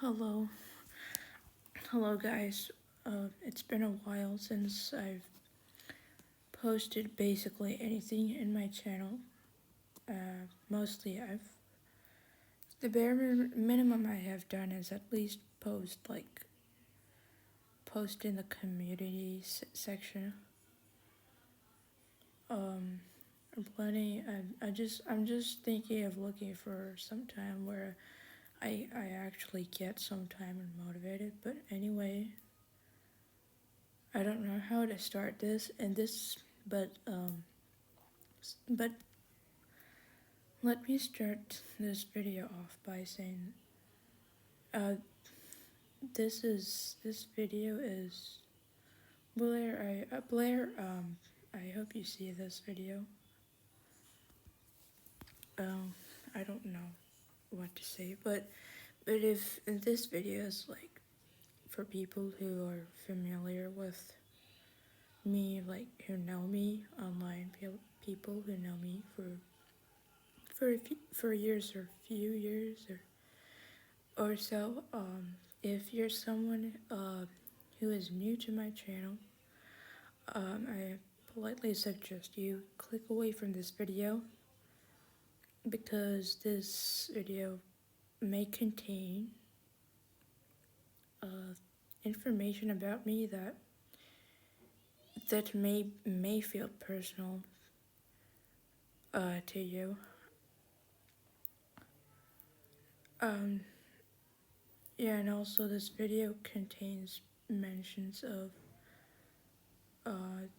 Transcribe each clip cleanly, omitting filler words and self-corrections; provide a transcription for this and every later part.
Hello, hello guys. It's been a while since I've posted basically anything in my channel. Mostly the bare minimum I have done is at least post in the community section. Um, plenty. I'm just thinking of looking for some time where I actually get some time and motivated. But anyway, I don't know how to start this and this, but let me start this video off by saying, uh, this video is Blair. Blair. I hope you see this video. Um, I don't know what to say, but if this video is like for people who are familiar with me, like who know me online, people who know me for years or few years or so. If you're someone who is new to my channel, I politely suggest you click away from this video because this video may contain information about me that may feel personal to you. Um, yeah, and also this video contains mentions of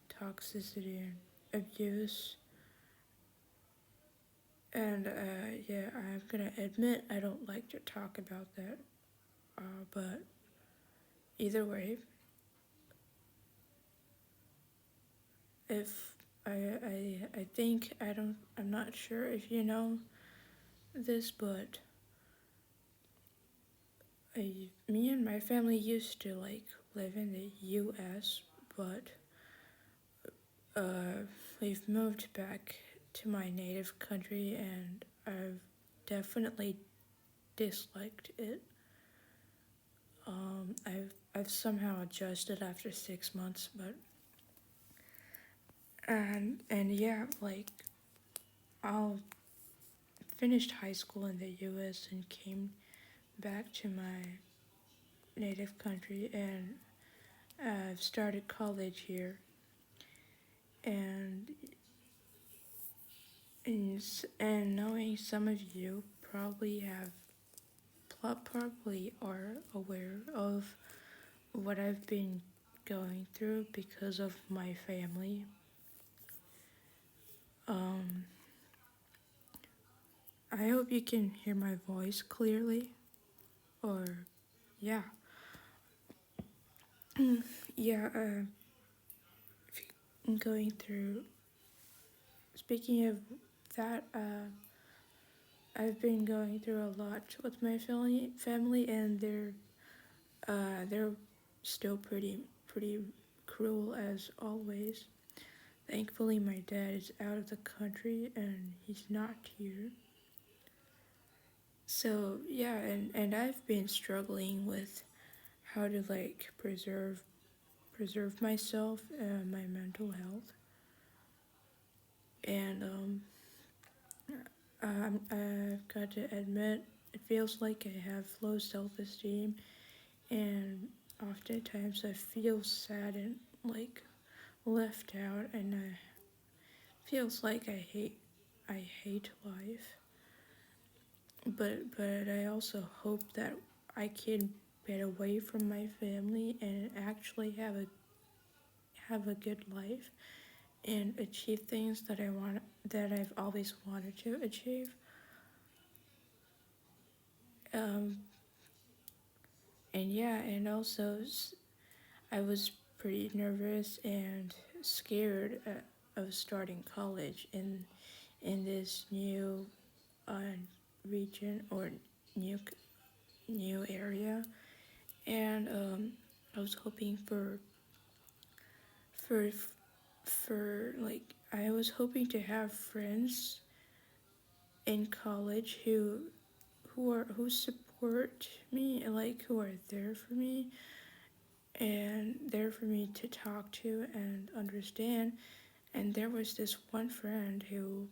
toxicity and abuse. And yeah, I'm gonna admit I don't like to talk about that. But either way, if I think I'm not sure if you know this, but me and my family used to like live in the U.S., but we've moved back to my native country, and I've definitely disliked it. I've somehow adjusted after 6 months, but and yeah, like I'll finished high school in the U.S. and came back to my native country, and I've started college here, and and knowing some of you probably are aware of what I've been going through because of my family. Um, I hope you can hear my voice clearly, or yeah, yeah. Going through. Speaking of that, I've been going through a lot with my family, and they're still pretty cruel as always. Thankfully, my dad is out of the country and he's not here. So yeah, and I've been struggling with how to like preserve myself and my mental health, and I've got to admit it feels like I have low self-esteem, and oftentimes I feel sad and like left out, and feels like I hate life. But I also hope that I can get away from my family and actually have a good life and achieve things that I've always wanted to achieve. Um, and yeah, and also I was pretty nervous and scared of starting college in this new uh, region or new new area, and I was hoping for like I was hoping to have friends in college who support support me, like who are there for me and there for me to talk to and understand. And there was this one friend who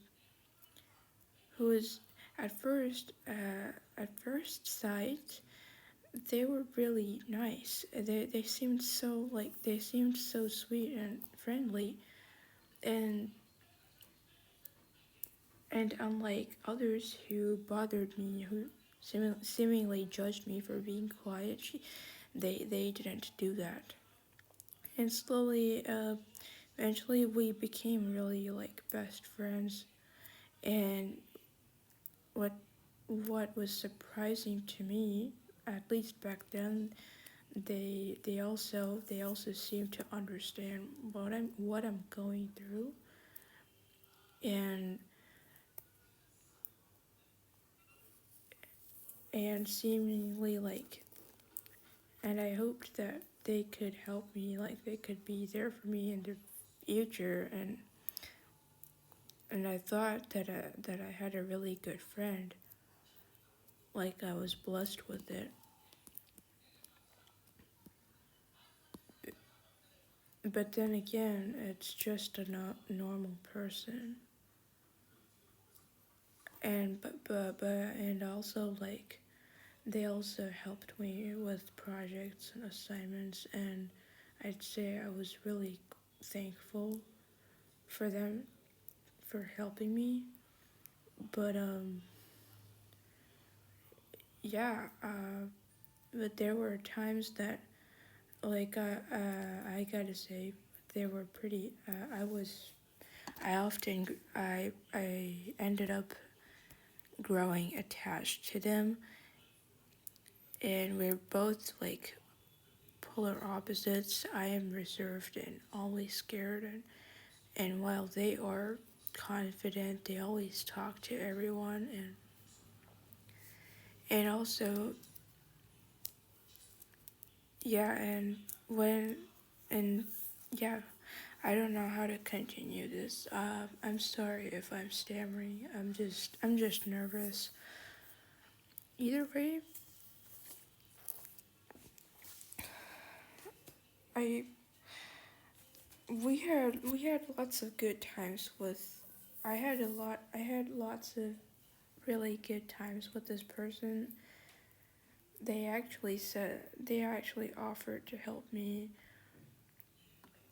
was at first sight they were really nice. They seemed so they seemed so sweet and friendly, and unlike others who bothered me, who seemingly judged me for being quiet, they didn't do that. And slowly, eventually, we became really like best friends. And what what was surprising to me, at least back then, they also seemed to understand what I'm going through, and seemingly and I hoped that they could help me, like they could be there for me in the future, and I thought that I had a really good friend, like I was blessed with it. But then again, it's just a normal person, and also they also helped me with projects and assignments, and I'd say I was really thankful for them for helping me. But yeah, but there were times that I gotta say they were pretty. I often I ended up growing attached to them, and we're both like polar opposites. I am reserved and always scared, and while they are confident, they always talk to everyone, and also yeah, when and yeah, I don't know how to continue this. I'm sorry if I'm stammering. I'm just nervous. Either way, I we had lots of good times with. I had lots of really good times with this person. They actually offered to help me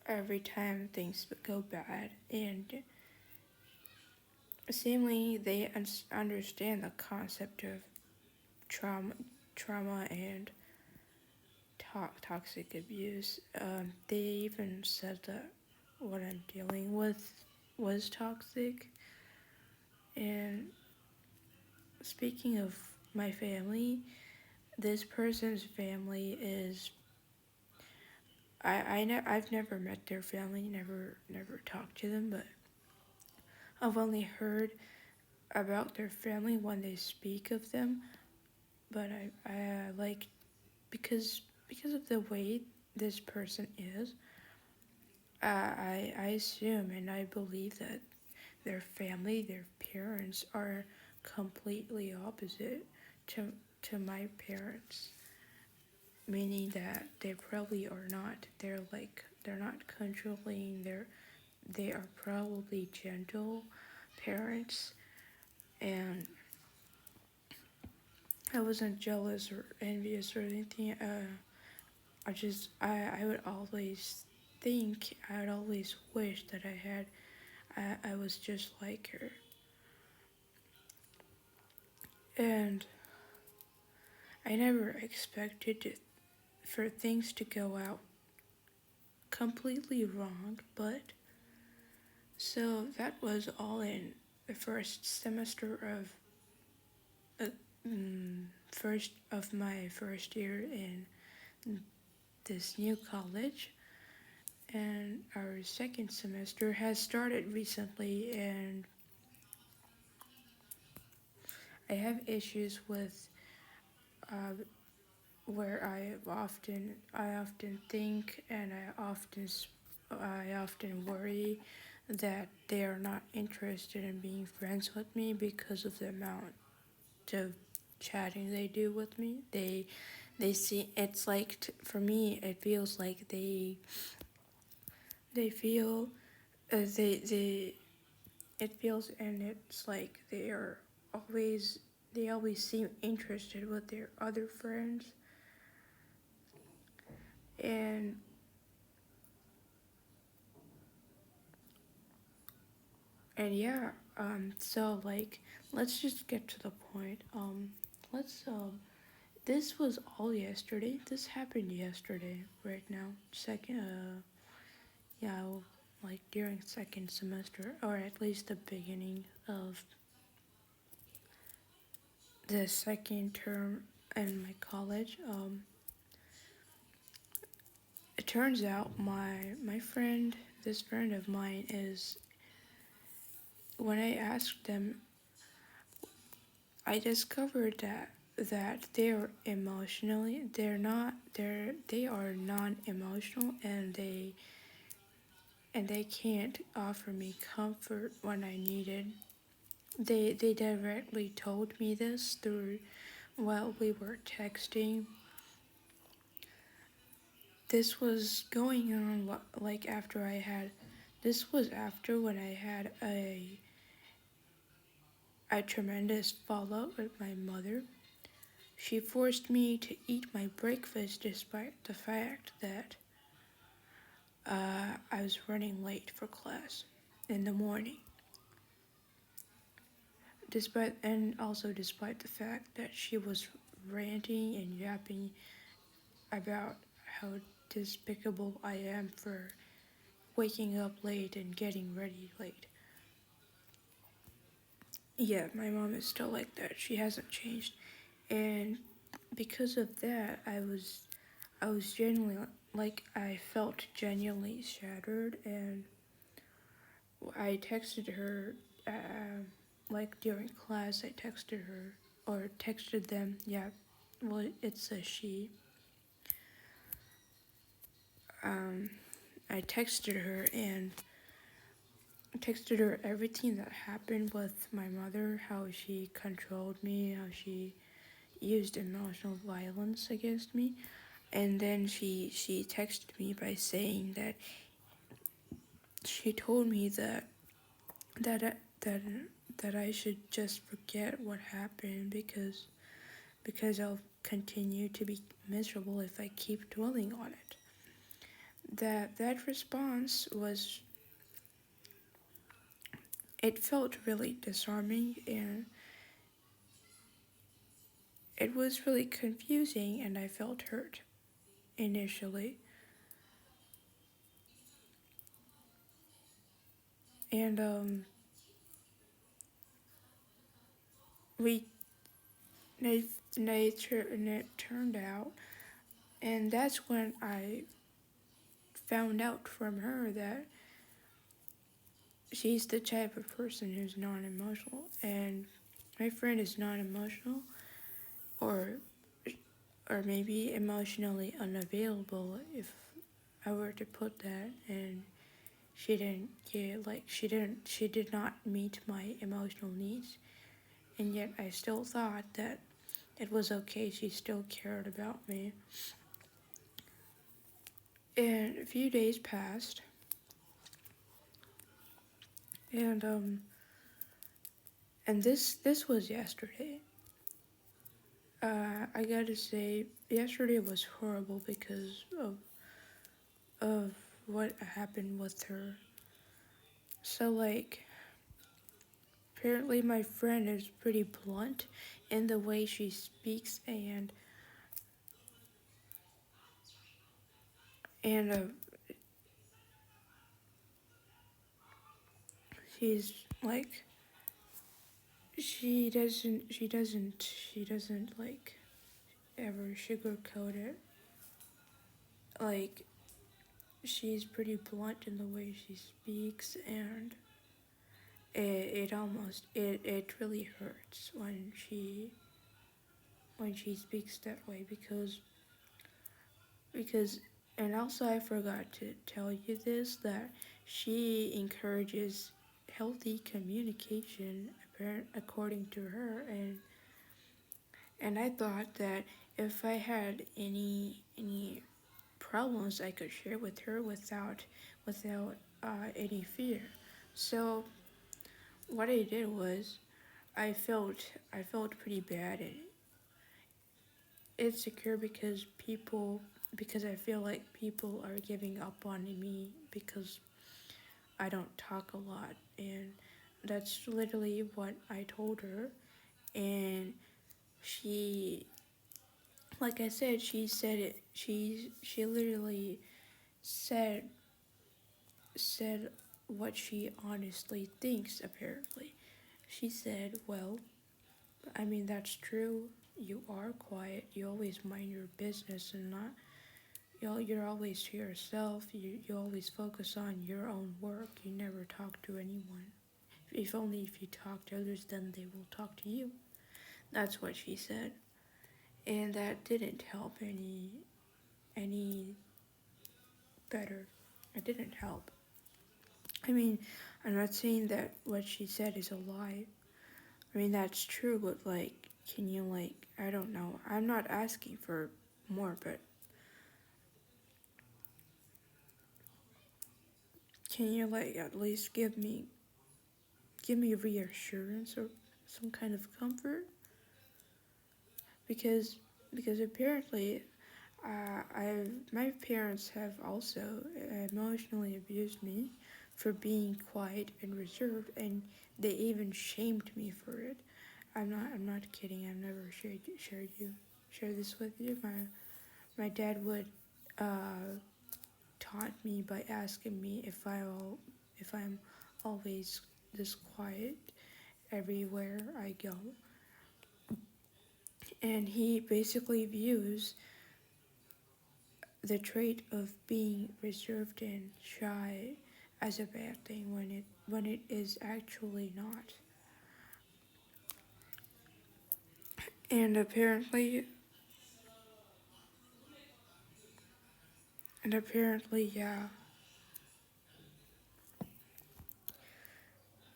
every time things would go bad, and seemingly they understand the concept of trauma trauma and toxic abuse. They even said that what I'm dealing with was toxic. And speaking of my family, this person's family is I've never met their family, never talked to them, but I've only heard about their family when they speak of them. But I like because of the way this person is, I assume and I believe that their family, their parents are completely opposite to my parents, meaning that they probably are not. They're not controlling. They are probably gentle parents, and I wasn't jealous or envious or anything. I would always I would always wish that I was just like her. And I never expected for things to go out completely wrong, but so that was all in the first semester of uh, first of my first year in this new college, and our second semester has started recently, and I have issues with uh, where I often think and I often worry that they are not interested in being friends with me because of the amount of chatting they do with me. They see it's like for me it feels like they feel they it feels and it's like they always seem interested with their other friends and yeah, so like let's just get to the point. Let's this was all yesterday. This happened yesterday right now. Second yeah, like during second semester or at least the beginning of the second term in my college. It turns out my friend, this friend of mine is when I asked them, I discovered that they are non-emotional and they can't offer me comfort when I needed. They directly told me this through while we were texting. This was going on like after I had this was after when I had a tremendous fallout with my mother. She forced me to eat my breakfast despite the fact that I was running late for class in the morning. Despite the fact that she was ranting and yapping about how despicable I am for waking up late and getting ready late. Yeah, my mom is still like that. She hasn't changed. And because of that, I was genuinely like I felt genuinely shattered and I texted her like during class I texted her or texted them. Yeah, well it's a she. Um I texted her and texted her everything that happened with my mother, how she controlled me, how she used emotional violence against me. And then she texted me by saying that she told me that that that I should just forget what happened because I'll continue to be miserable if I keep dwelling on it. That response was it felt really disarming and it was really confusing and I felt hurt initially. And we it, it turned out and that's when I found out from her that she's the type of person who's non-emotional and my friend is non-emotional or maybe emotionally unavailable if I were to put that and she did not meet my emotional needs and yet I still thought that it was okay, she still cared about me. And a few days passed and this was yesterday. I gotta say, yesterday was horrible because of what happened with her. So like, apparently my friend is pretty blunt in the way she speaks, and she's like, she doesn't like ever sugarcoat it. Like, she's pretty blunt in the way she speaks, and it really hurts when she speaks that way because and also I forgot to tell you this that she encourages healthy communication according to her And I thought that if I had any problems, I could share with her without any fear. So what I did was I felt pretty bad and insecure because I feel like people are giving up on me because I don't talk a lot, and that's literally what I told her. And she, like I said, she said it. She literally said said what she honestly thinks. Apparently, she said, "Well, I mean that's true. You are quiet. You always mind your business and not. You're always to yourself. You always focus on your own work. You never talk to anyone. If only if you talk to others, then they will talk to you." That's what she said, and that didn't help any better. It didn't help. I mean, I'm not saying that what she said is a lie. I mean, that's true, but like, can you, like, I don't know. I'm not asking for more, but can you, like, at least give me reassurance or some kind of comfort? Because, because apparently, my parents have also emotionally abused me for being quiet and reserved, and they even shamed me for it. I'm not kidding. I've never shared this with you. My dad would taunt me by asking me if I'm always this quiet everywhere I go, and he basically views the trait of being reserved and shy as a bad thing when it is actually not. And apparently yeah.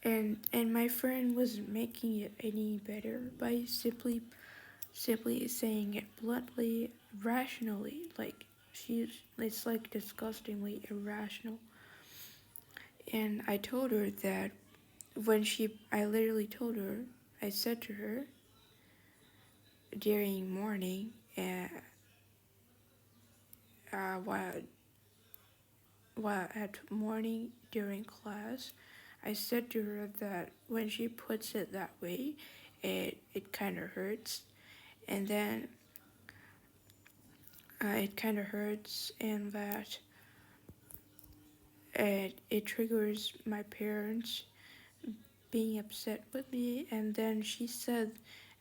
And my friend wasn't making it any better by simply saying it bluntly, rationally, like it's like disgustingly irrational. And I literally told her, I said to her during morning, while at morning during class, I said to her that when she puts it that way, it kind of hurts, and then it kind of hurts, and that it triggers my parents being upset with me. And then she said,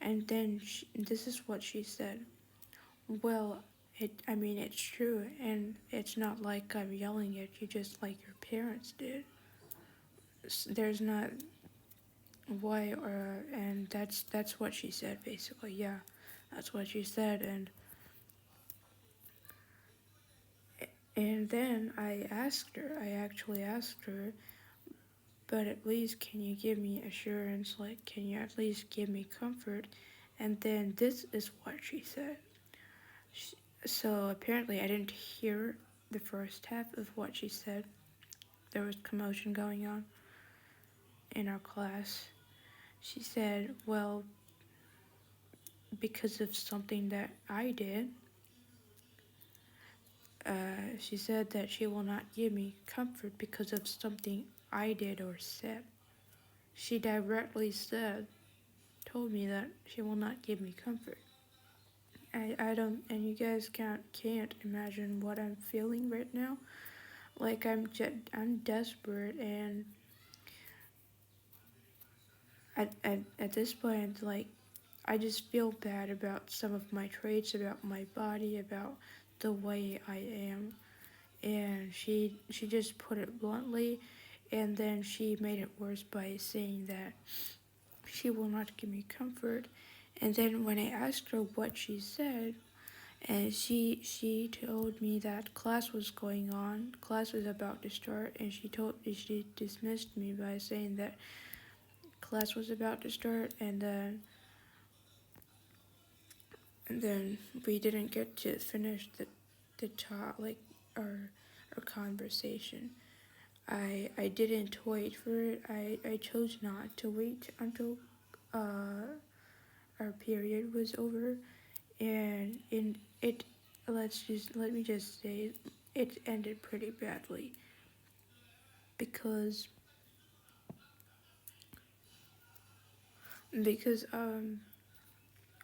this is what she said. Well, I mean, it's true, and it's not like I'm yelling at you just like your parents did. There's not why, and that's what she said basically. Yeah, that's what she said, and then I actually asked her, but at least can you give me assurance? Like, can you at least give me comfort? And then this is what she said. She, so apparently I didn't hear the first half of what she said. There was commotion going on in our class. She said, well, because of something that I did, she said that she will not give me comfort because of something I did or said. She directly told me that she will not give me comfort. I don't, and you guys can't imagine what I'm feeling right now. Like I'm desperate, and at this point, like I just feel bad about some of my traits, about my body, about the way I am. And she just put it bluntly, and then she made it worse by saying that she will not give me comfort. And then when I asked her what she said, and she told me that class was going on, class was about to start, and she dismissed me by saying that class was about to start, and then And then we didn't get to finish the talk, like our conversation. I didn't wait for it. I chose not to wait until our period was over, and in it, let me just say, it ended pretty badly because because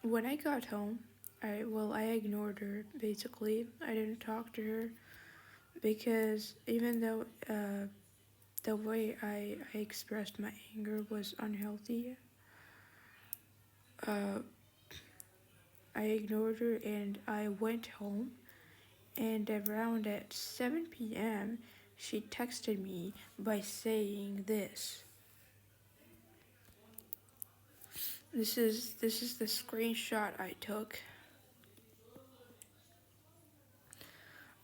when I got home, I ignored her basically. I didn't talk to her because even though the way I expressed my anger was unhealthy, uh, I ignored her and I went home. And around at 7 p.m., she texted me by saying this. This is the screenshot I took.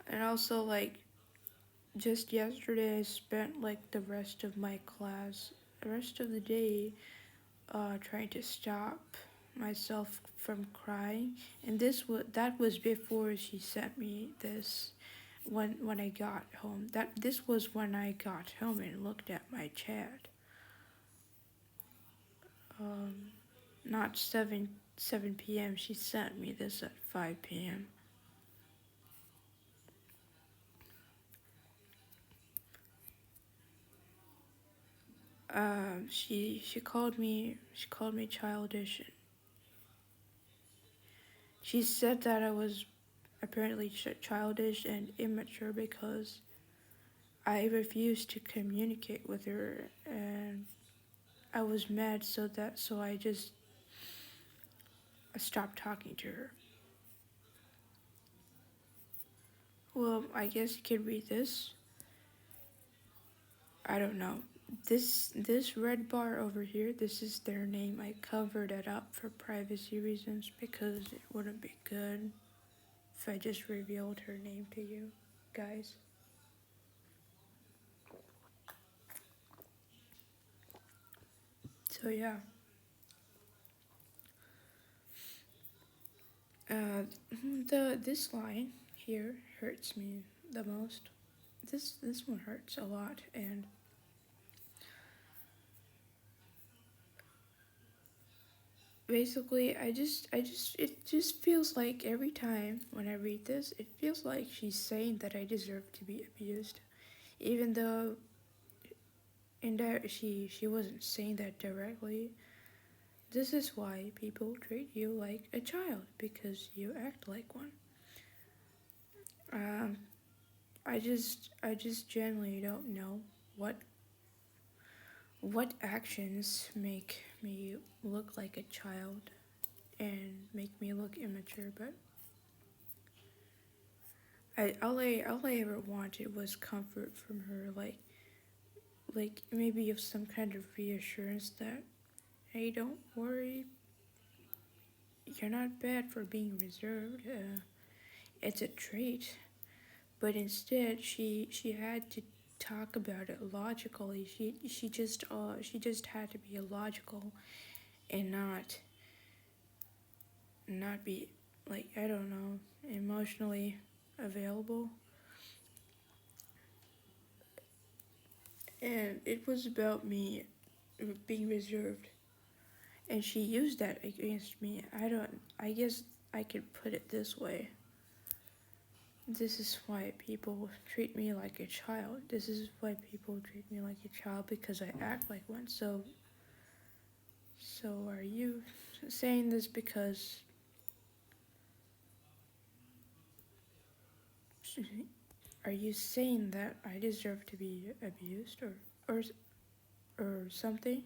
And also, like, just yesterday I spent like the rest of my class, the rest of the day, trying to stop myself from crying. And that was before she sent me this. When I got home, this was when I got home and looked at my chat. Um, Not 7 p.m. She sent me this at 5 p.m. She called me childish. She said that I was apparently childish and immature because I refused to communicate with her, and I was mad, so I just stopped talking to her. Well, I guess you could read this. I don't know. This red bar over here, this is their name. I covered it up for privacy reasons because it wouldn't be good if I just revealed her name to you guys. So yeah. Uh the this line here hurts me the most. This one hurts a lot, and basically I just it just feels like every time when I read this, it feels like she's saying that I deserve to be abused, even though she wasn't saying that directly. This is why people treat you like a child, because you act like one. Um, I just generally don't know what what actions make me look like a child and make me look immature. But all I ever wanted was comfort from her, like maybe of some kind of reassurance that, hey, don't worry, you're not bad for being reserved. It's a trait. But instead, she had to talk about it logically. She just had to be illogical and not be, like, I don't know, emotionally available. And it was about me being reserved, and she used that against me. I guess I could put it this way. This is why people treat me like a child. This is why people treat me like a child, because I act like one. So are you saying this because are you saying that I deserve to be abused, or or something?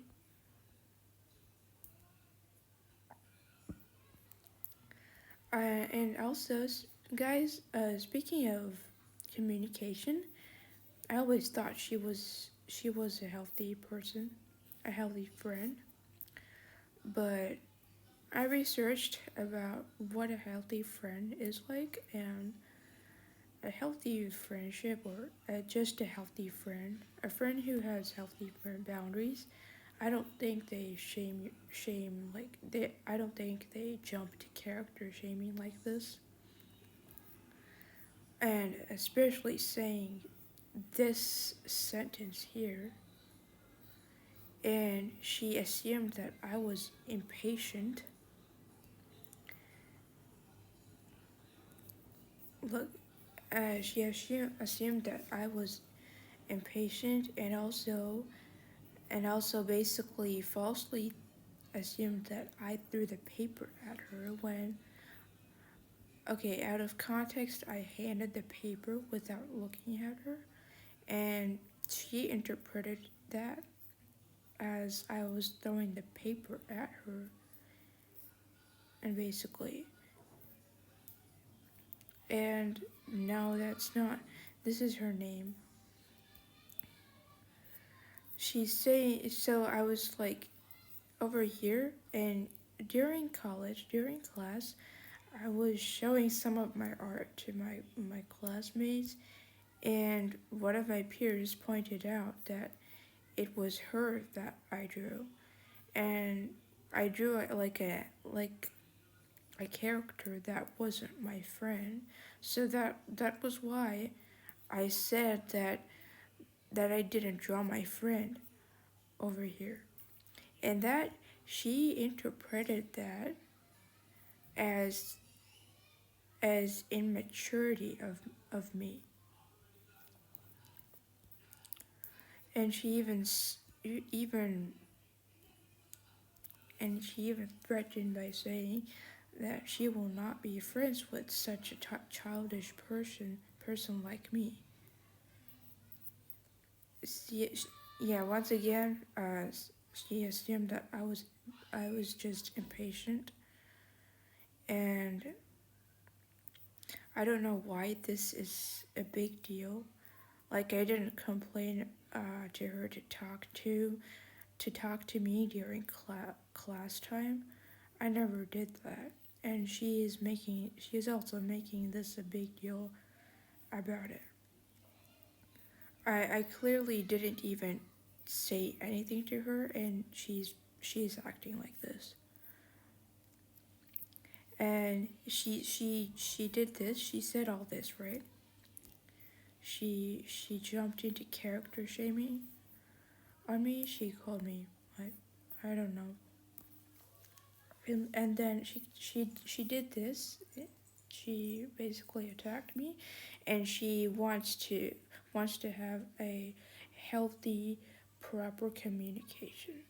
And also, guys, speaking of communication, I always thought she was a healthy person, a healthy friend, but I researched about what a healthy friend is like, and a healthy friendship, or just a healthy friend, a friend who has healthy boundaries. I don't think they shame like they. I don't think they jump to character shaming like this, and especially saying this sentence here. And she assumed that I was impatient. Look, she assumed that I was impatient, and also basically falsely assumed that I threw the paper at her when, okay, out of context, I handed the paper without looking at her, and she interpreted that as I was throwing the paper at her, and basically, and no, that's not, this is her name. She's saying, so I was like over here, and during class, I was showing some of my art to my classmates, and one of my peers pointed out that it was her that I drew, and I drew like a character that wasn't my friend. So that was why I said that I didn't draw my friend over here, and that she interpreted that as immaturity of me, and even she even threatened by saying that she will not be friends with such a childish person like me. She, yeah, once again, she assumed that I was just impatient, and I don't know why this is a big deal. Like, I didn't complain to her to talk to me during class time. I never did that, and she is also making this a big deal about it. I clearly didn't even say anything to her, and she's acting like this. And she did this. She said all this, right? She jumped into character shaming on me. She called me what? I don't know. And then she did this. She basically attacked me, and she wants to have a healthy, proper communication.